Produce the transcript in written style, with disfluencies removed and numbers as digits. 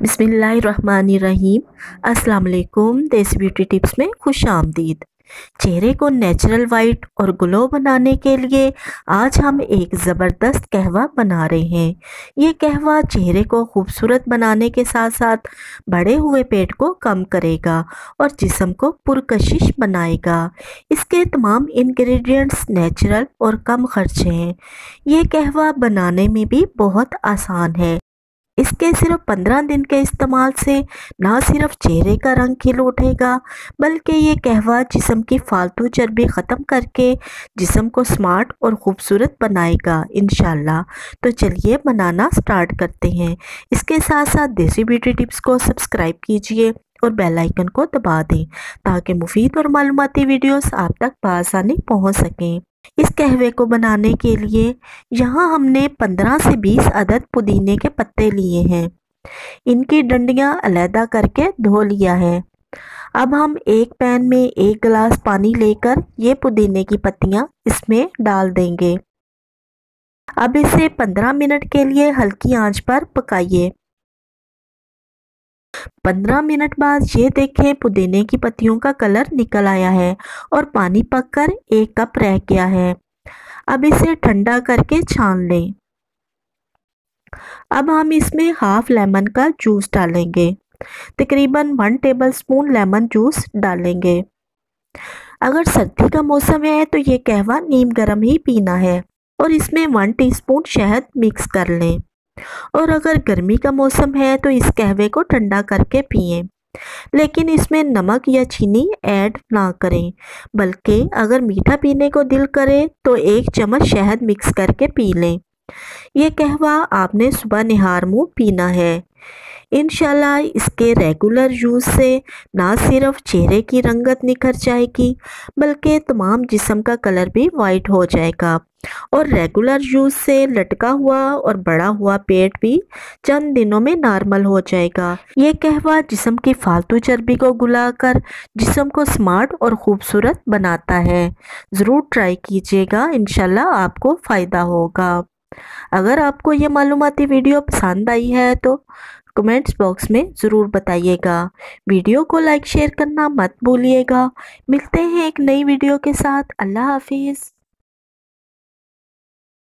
बिस्मिल्लाहिर्रहमानिर्रहीम। अस्सलाम वालेकुम। देसी ब्यूटी टिप्स में खुश आमदीद। चेहरे को नेचुरल वाइट और ग्लो बनाने के लिए आज हम एक ज़बरदस्त कहवा बना रहे हैं। ये कहवा चेहरे को खूबसूरत बनाने के साथ साथ बढ़े हुए पेट को कम करेगा और जिस्म को पुरकशिश बनाएगा। इसके तमाम इंग्रेडिएंट्स नेचुरल और कम खर्च हैं। ये कहवा बनाने में भी बहुत आसान है। इसके सिर्फ 15 दिन के इस्तेमाल से ना सिर्फ चेहरे का रंग खिल उठेगा, बल्कि ये कहवा जिस्म की फालतू चर्बी ख़त्म करके जिस्म को स्मार्ट और ख़ूबसूरत बनाएगा इंशाल्लाह। तो चलिए बनाना स्टार्ट करते हैं। इसके साथ साथ देसी ब्यूटी टिप्स को सब्सक्राइब कीजिए और बेल आइकन को दबा दें ताकि मुफीद और मालूमाती वीडियोस आप तक बआसानी पहुँच सकें। इस कहवे को बनाने के लिए यहाँ हमने 15 से 20 अदद पुदीने के पत्ते लिए हैं। इनकी डंडियाँ अलहदा करके धो लिया है। अब हम एक पैन में 1 गिलास पानी लेकर ये पुदीने की पत्तियाँ इसमें डाल देंगे। अब इसे 15 मिनट के लिए हल्की आंच पर पकाइए। 15 मिनट बाद ये देखें पुदीने की पत्तियों का कलर निकल आया है और पानी पककर 1 कप रह गया है। अब इसे ठंडा करके छान लें। अब हम इसमें हाफ लेमन का जूस डालेंगे। तकरीबन 1 टेबलस्पून लेमन जूस डालेंगे। अगर सर्दी का मौसम है तो ये कहवा नीम गर्म ही पीना है और इसमें 1 टीस्पून शहद मिक्स कर लें। और अगर गर्मी का मौसम है तो इस कहवे को ठंडा करके पिएं, लेकिन इसमें नमक या चीनी ऐड ना करें, बल्कि अगर मीठा पीने को दिल करे तो 1 चम्मच शहद मिक्स करके पी लें। ये कहवा आपने सुबह निहार मुँह पीना है। इंशाल्लाह इसके रेगुलर यूज़ से ना सिर्फ चेहरे की रंगत निखर जाएगी, बल्कि तमाम जिस्म का कलर भी वाइट हो जाएगा और रेगुलर यूज़ से लटका हुआ और बड़ा हुआ पेट भी चंद दिनों में नॉर्मल हो जाएगा। ये कहवा जिस्म की फालतू चर्बी को गुलाकर जिस्म को स्मार्ट और ख़ूबसूरत बनाता है। ज़रूर ट्राई कीजिएगा, इंशाल्लाह आपको फ़ायदा होगा। अगर आपको ये मालूमाती वीडियो पसंद आई है तो कमेंट्स बॉक्स में ज़रूर बताइएगा। वीडियो को लाइक शेयर करना मत भूलिएगा। मिलते हैं एक नई वीडियो के साथ। अल्लाह हाफिज़।